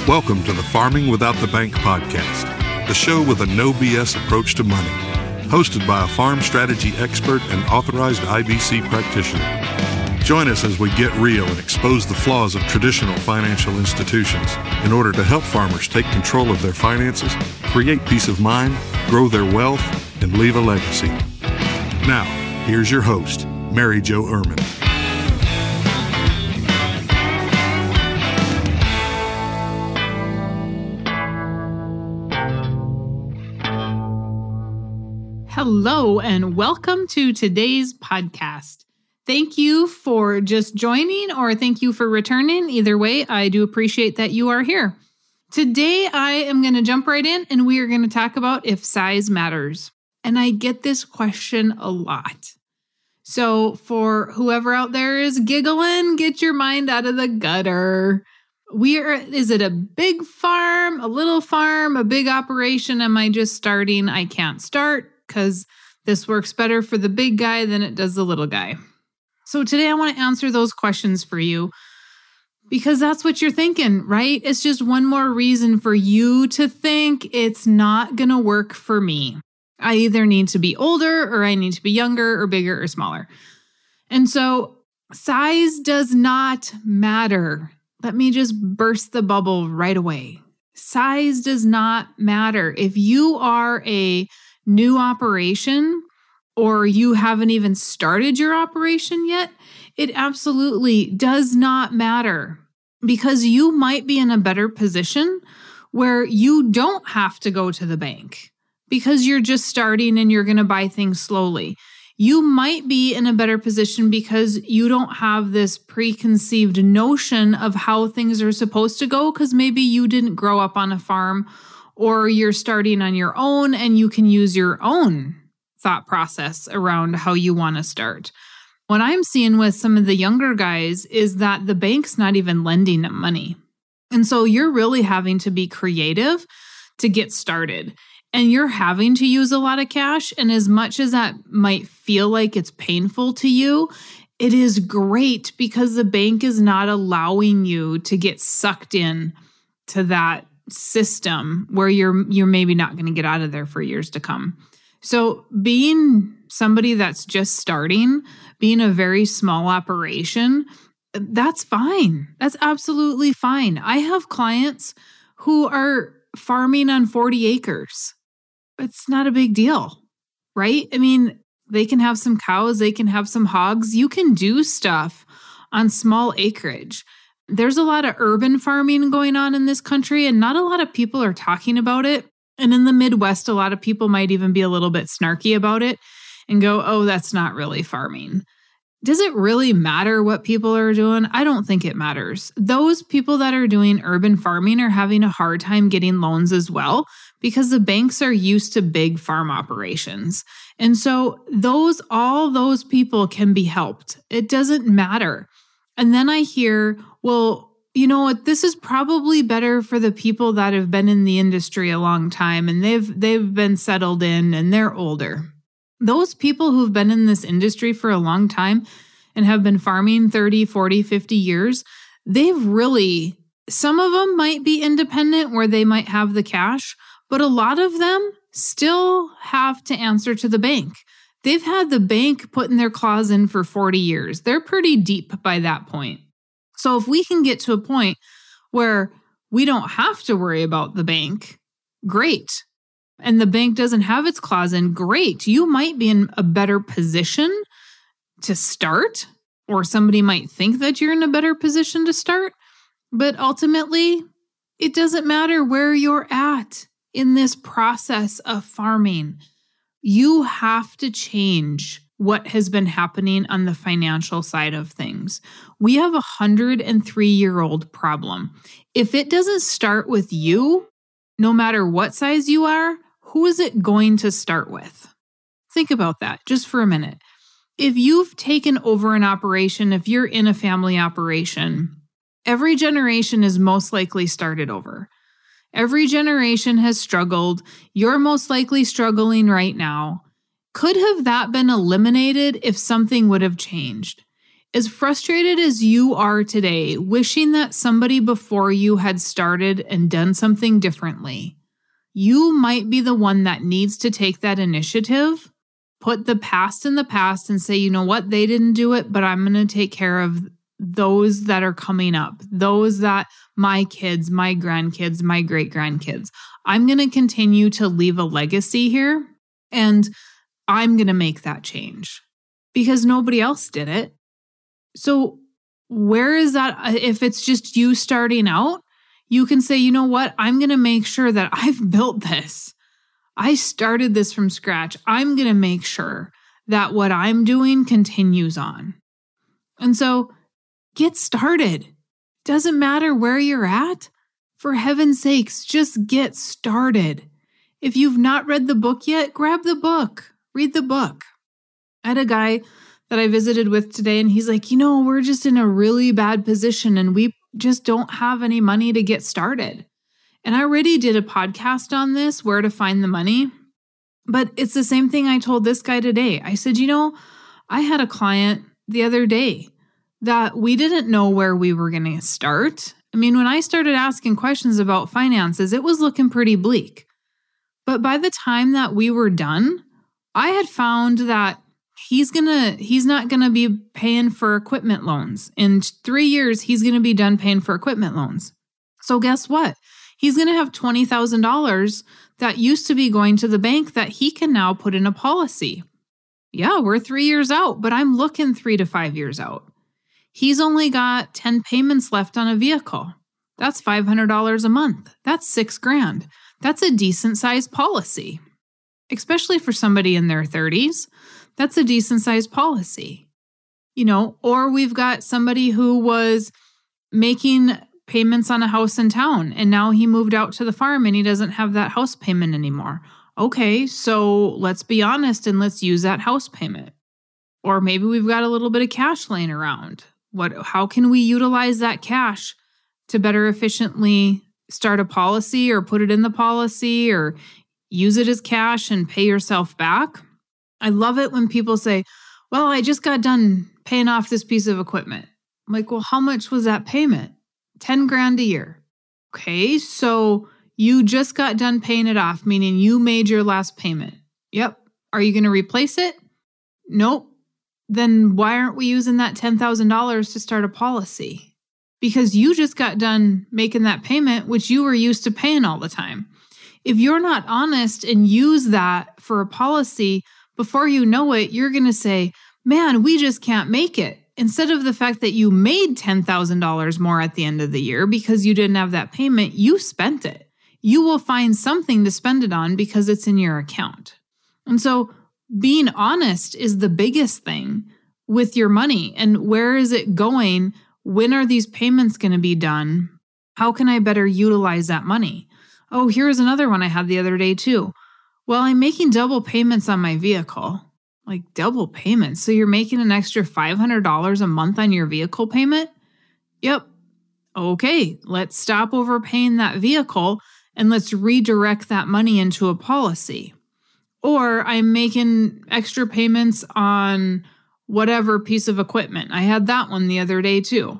Welcome to the Farming Without the Bank podcast, the show with a no BS approach to money, hosted by a farm strategy expert and authorized IBC practitioner. Join us as we get real and expose the flaws of traditional financial institutions in order to help farmers take control of their finances, create peace of mind, grow their wealth, and leave a legacy. Now, here's your host, Mary Jo Irmen. Hello, and welcome to today's podcast. Thank you for just joining, or thank you for returning. Either way, I do appreciate that you are here. Today, I am going to jump right in, and we are going to talk about if size matters. And I get this question a lot. So for whoever out there is giggling, get your mind out of the gutter. Is it a big farm, a little farm, a big operation? Am I just starting? I can't start because this works better for the big guy than it does the little guy. So today I want to answer those questions for you because that's what you're thinking, right? It's just one more reason for you to think it's not going to work for me. I either need to be older or I need to be younger or bigger or smaller. And so size does not matter. Let me just burst the bubble right away. Size does not matter. If you are a new operation or you haven't even started your operation yet, it absolutely does not matter because you might be in a better position where you don't have to go to the bank because you're just starting and you're going to buy things slowly. You might be in a better position because you don't have this preconceived notion of how things are supposed to go because maybe you didn't grow up on a farm or you're starting on your own and you can use your own thought process around how you want to start. What I'm seeing with some of the younger guys is that the bank's not even lending them money. And so you're really having to be creative to get started. And you're having to use a lot of cash. And as much as that might feel like it's painful to you, it is great because the bank is not allowing you to get sucked in to that system where you're maybe not going to get out of there for years to come. So being somebody that's just starting, being a very small operation, that's fine. That's absolutely fine. I have clients who are farming on 40 acres. It's not a big deal, right? I mean, they can have some cows, they can have some hogs. You can do stuff on small acreage. There's a lot of urban farming going on in this country, and not a lot of people are talking about it. And in the Midwest, a lot of people might even be a little bit snarky about it and go, oh, that's not really farming. Does it really matter what people are doing? I don't think it matters. Those people that are doing urban farming are having a hard time getting loans as well because the banks are used to big farm operations. And so all those people can be helped. It doesn't matter. And then I hear, well, you know what? This is probably better for the people that have been in the industry a long time and they've been settled in and they're older. Those people who've been in this industry for a long time and have been farming 30, 40, 50 years, some of them might be independent where they might have the cash, but a lot of them still have to answer to the bank. They've had the bank putting their claws in for 40 years. They're pretty deep by that point. So if we can get to a point where we don't have to worry about the bank, great. And the bank doesn't have its claws in, great. You might be in a better position to start, or somebody might think that you're in a better position to start. But ultimately, it doesn't matter where you're at in this process of farming. You have to change what has been happening on the financial side of things. We have a 103-year-old problem. If it doesn't start with you, no matter what size you are, who is it going to start with? Think about that just for a minute. If you've taken over an operation, if you're in a family operation, every generation is most likely started over. Every generation has struggled. You're most likely struggling right now. Could have that been eliminated if something would have changed? As frustrated as you are today, wishing that somebody before you had started and done something differently, you might be the one that needs to take that initiative, put the past in the past and say, you know what, they didn't do it, but I'm going to take care of those that are coming up, those that my kids, my grandkids, my great-grandkids. I'm going to continue to leave a legacy here, and I'm going to make that change because nobody else did it. So where is that? If it's just you starting out, you can say, you know what? I'm going to make sure that I've built this. I started this from scratch. I'm going to make sure that what I'm doing continues on. And so get started. Doesn't matter where you're at. For heaven's sakes, just get started. If you've not read the book yet, grab the book. Read the book. I had a guy that I visited with today, and he's like, we're just in a really bad position and we just don't have any money to get started. And I already did a podcast on this, where to find the money. But it's the same thing I told this guy today. I said, I had a client the other day that we didn't know where we were going to start. I mean, when I started asking questions about finances, it was looking pretty bleak. But by the time that we were done, I had found that he's not going to be paying for equipment loans. In 3 years, he's going to be done paying for equipment loans. So guess what? He's going to have $20,000 that used to be going to the bank that he can now put in a policy. Yeah, we're 3 years out, but I'm looking 3 to 5 years out. He's only got 10 payments left on a vehicle. That's $500 a month. That's $6,000. That's a decent sized policy, especially for somebody in their 30s. That's a decent sized policy, or we've got somebody who was making payments on a house in town and now he moved out to the farm and he doesn't have that house payment anymore. Okay, so let's be honest and let's use that house payment. Or maybe we've got a little bit of cash laying around. How can we utilize that cash to better efficiently start a policy or put it in the policy or use it as cash and pay yourself back? I love it when people say, well, I just got done paying off this piece of equipment. I'm like, well, how much was that payment? $10,000 a year. Okay, so you just got done paying it off, meaning you made your last payment. Yep. Are you going to replace it? Nope. Then why aren't we using that $10,000 to start a policy? Because you just got done making that payment, which you were used to paying all the time. If you're not honest and use that for a policy, before you know it, you're going to say, man, we just can't make it. Instead of the fact that you made $10,000 more at the end of the year because you didn't have that payment, you spent it. You will find something to spend it on because it's in your account. And so being honest is the biggest thing with your money. And where is it going? When are these payments going to be done? How can I better utilize that money? Oh, here's another one I had the other day too. Well, I'm making double payments on my vehicle. Like double payments. So you're making an extra $500 a month on your vehicle payment? Yep. Okay, let's stop overpaying that vehicle and let's redirect that money into a policy. Or I'm making extra payments on whatever piece of equipment. I had that one the other day too.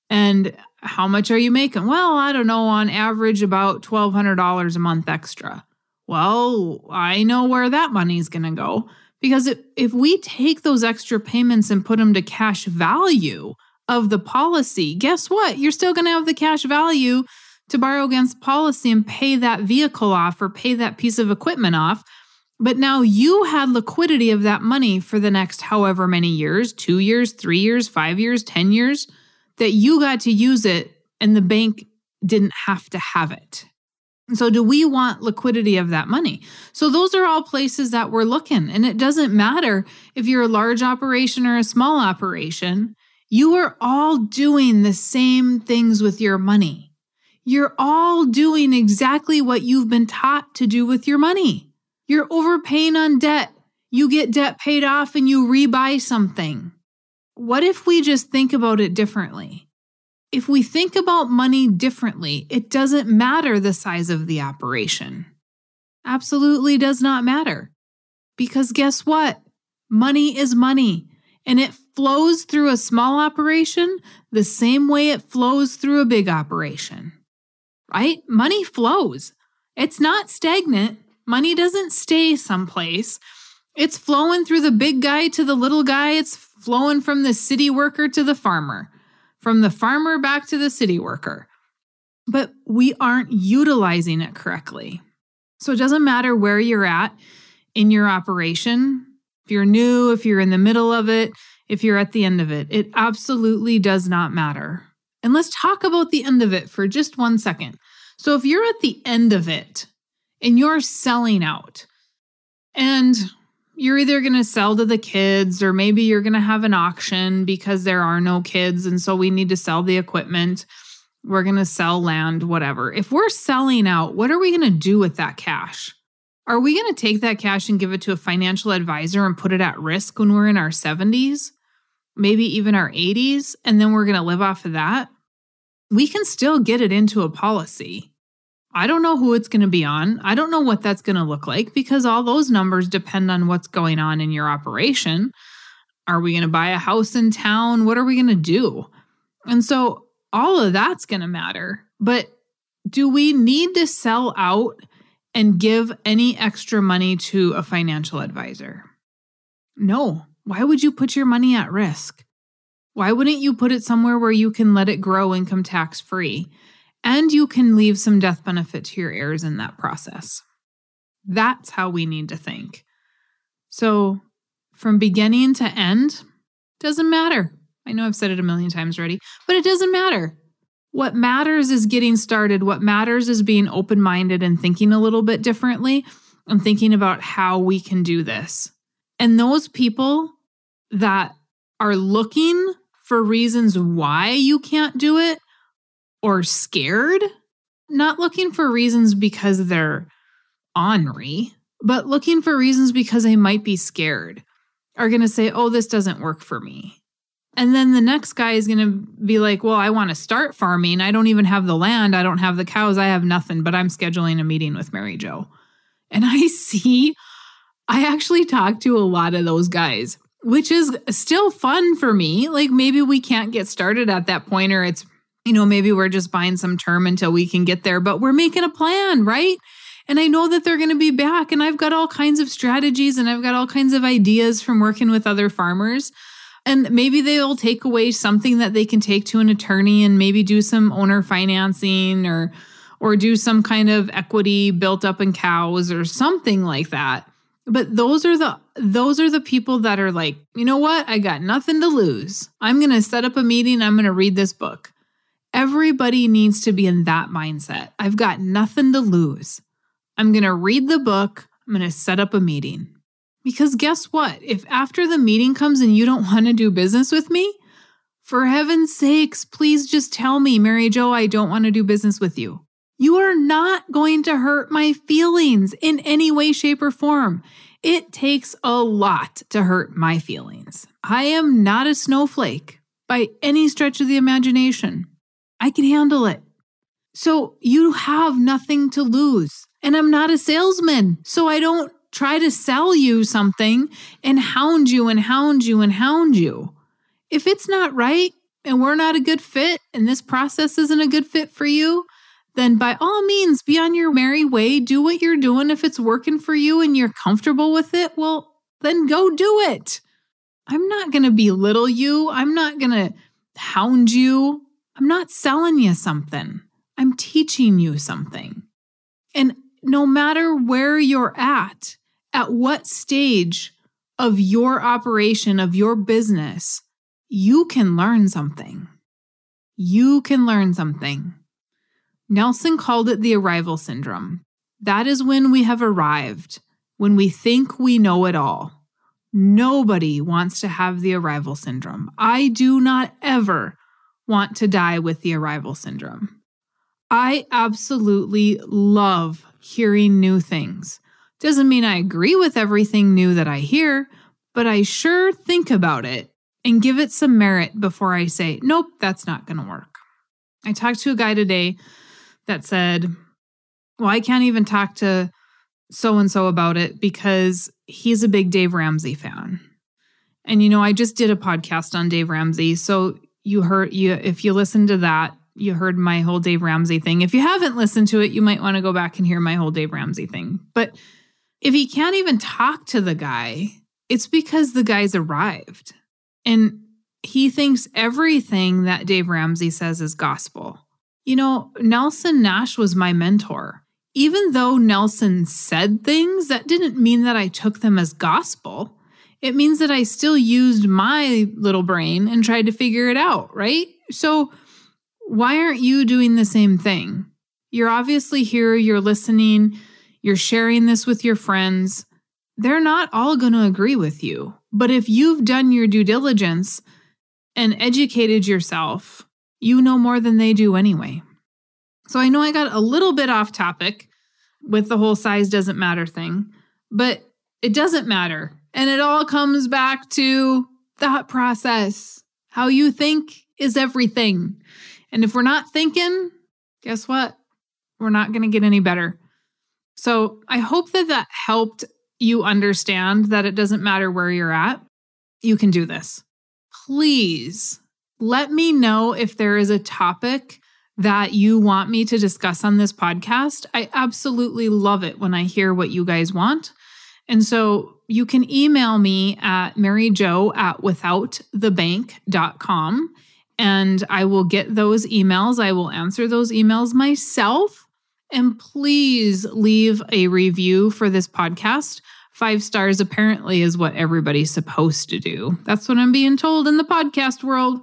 And how much are you making? Well, I don't know, on average about $1,200 a month extra. Well, I know where that money's going to go. Because if we take those extra payments and put them to cash value of the policy, guess what? You're still going to have the cash value to borrow against policy and pay that vehicle off or pay that piece of equipment off. But now you had liquidity of that money for the next however many years, 2 years, 3 years, 5 years, 10 years, that you got to use it and the bank didn't have to have it. So do we want liquidity of that money? So those are all places that we're looking. And it doesn't matter if you're a large operation or a small operation. You are all doing the same things with your money. You're all doing exactly what you've been taught to do with your money. You're overpaying on debt. You get debt paid off and you rebuy something. What if we just think about it differently? If we think about money differently, it doesn't matter the size of the operation. Absolutely does not matter. Because guess what? Money is money. And it flows through a small operation the same way it flows through a big operation, right? Money flows. It's not stagnant. Money doesn't stay someplace. It's flowing through the big guy to the little guy. It's flowing from the city worker to the farmer, from the farmer back to the city worker. But we aren't utilizing it correctly. So it doesn't matter where you're at in your operation. If you're new, if you're in the middle of it, if you're at the end of it, it absolutely does not matter. And let's talk about the end of it for just 1 second. So if you're at the end of it and you're selling out, and you're either going to sell to the kids, or maybe you're going to have an auction because there are no kids and so we need to sell the equipment. We're going to sell land, whatever. If we're selling out, what are we going to do with that cash? Are we going to take that cash and give it to a financial advisor and put it at risk when we're in our 70s, maybe even our 80s, and then we're going to live off of that? We can still get it into a policy. I don't know who it's going to be on. I don't know what that's going to look like, because all those numbers depend on what's going on in your operation. Are we going to buy a house in town? What are we going to do? And so all of that's going to matter. But do we need to sell out and give any extra money to a financial advisor? No. Why would you put your money at risk? Why wouldn't you put it somewhere where you can let it grow income tax free? And you can leave some death benefit to your heirs in that process. That's how we need to think. So from beginning to end, doesn't matter. I know I've said it a million times already, but it doesn't matter. What matters is getting started. What matters is being open-minded and thinking a little bit differently and thinking about how we can do this. And those people that are looking for reasons why you can't do it, or scared, not looking for reasons because they're ornery, but looking for reasons because they might be scared, are going to say, oh, this doesn't work for me. And then the next guy is going to be like, well, I want to start farming. I don't even have the land. I don't have the cows. I have nothing, but I'm scheduling a meeting with Mary Jo. And I actually talk to a lot of those guys, which is still fun for me. Like maybe we can't get started at that point, or it's, maybe we're just buying some term until we can get there, but we're making a plan, right? And I know that they're going to be back, and I've got all kinds of strategies and I've got all kinds of ideas from working with other farmers. And maybe they'll take away something that they can take to an attorney and maybe do some owner financing or do some kind of equity built up in cows or something like that. But those are the people that are like, you know what? I got nothing to lose. I'm going to set up a meeting. I'm going to read this book. Everybody needs to be in that mindset. I've got nothing to lose. I'm going to read the book. I'm going to set up a meeting. Because guess what? If after the meeting comes and you don't want to do business with me, for heaven's sakes, please just tell me, Mary Jo, I don't want to do business with you. You are not going to hurt my feelings in any way, shape, or form. It takes a lot to hurt my feelings. I am not a snowflake by any stretch of the imagination. I can handle it. So you have nothing to lose. And I'm not a salesman, so I don't try to sell you something and hound you and hound you and hound you. If it's not right and we're not a good fit and this process isn't a good fit for you, then by all means, be on your merry way. Do what you're doing. If it's working for you and you're comfortable with it, well, then go do it. I'm not going to belittle you. I'm not going to hound you. I'm not selling you something. I'm teaching you something. And no matter where you're at what stage of your operation, of your business, you can learn something. You can learn something. Nelson called it the arrival syndrome. That is when we have arrived, when we think we know it all. Nobody wants to have the arrival syndrome. I do not ever want to die with the arrival syndrome. I absolutely love hearing new things. Doesn't mean I agree with everything new that I hear, but I sure think about it and give it some merit before I say, nope, that's not going to work. I talked to a guy today that said, well, I can't even talk to so-and-so about it because he's a big Dave Ramsey fan. And, I just did a podcast on Dave Ramsey. So if you listen to that, you heard my whole Dave Ramsey thing. If you haven't listened to it, you might want to go back and hear my whole Dave Ramsey thing. But if he can't even talk to the guy, it's because the guy's arrived. And he thinks everything that Dave Ramsey says is gospel. Nelson Nash was my mentor. Even though Nelson said things, that didn't mean that I took them as gospel. It means that I still used my little brain and tried to figure it out, right? So why aren't you doing the same thing? You're obviously here, you're listening, you're sharing this with your friends. They're not all going to agree with you. But if you've done your due diligence and educated yourself, you know more than they do anyway. So I know I got a little bit off topic with the whole size doesn't matter thing, but it doesn't matter. And it all comes back to thought process. How you think is everything. And if we're not thinking, guess what? We're not going to get any better. So I hope that helped you understand that it doesn't matter where you're at. You can do this. Please let me know if there is a topic that you want me to discuss on this podcast. I absolutely love it when I hear what you guys want. And so you can email me at maryjo@withoutthebank.com and I will get those emails. I will answer those emails myself. And please leave a review for this podcast. 5 stars apparently is what everybody's supposed to do. That's what I'm being told in the podcast world.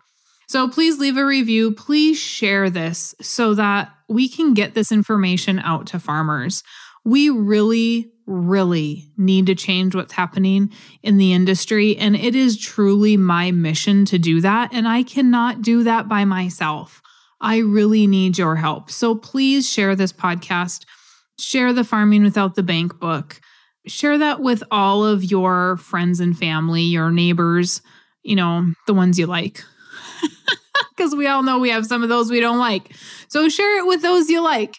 So please leave a review. Please share this so that we can get this information out to farmers. We really, really need to change what's happening in the industry. And it is truly my mission to do that. And I cannot do that by myself. I really need your help. So please share this podcast. Share the Farming Without the Bank book. Share that with all of your friends and family, your neighbors, the ones you like. Because we all know we have some of those we don't like. So share it with those you like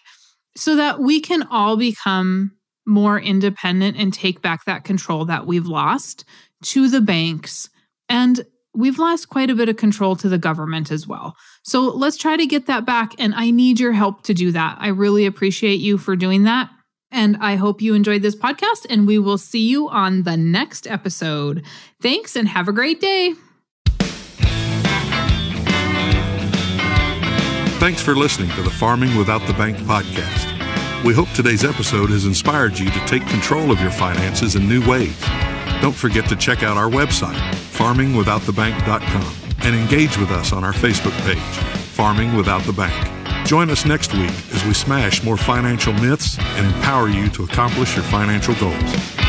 so that we can all become more independent and take back that control that we've lost to the banks. And we've lost quite a bit of control to the government as well. So let's try to get that back. And I need your help to do that. I really appreciate you for doing that. And I hope you enjoyed this podcast, and we will see you on the next episode. Thanks, and have a great day. Thanks for listening to the Farming Without the Bank podcast. We hope today's episode has inspired you to take control of your finances in new ways. Don't forget to check out our website, farmingwithoutthebank.com, and engage with us on our Facebook page, Farming Without the Bank. Join us next week as we smash more financial myths and empower you to accomplish your financial goals.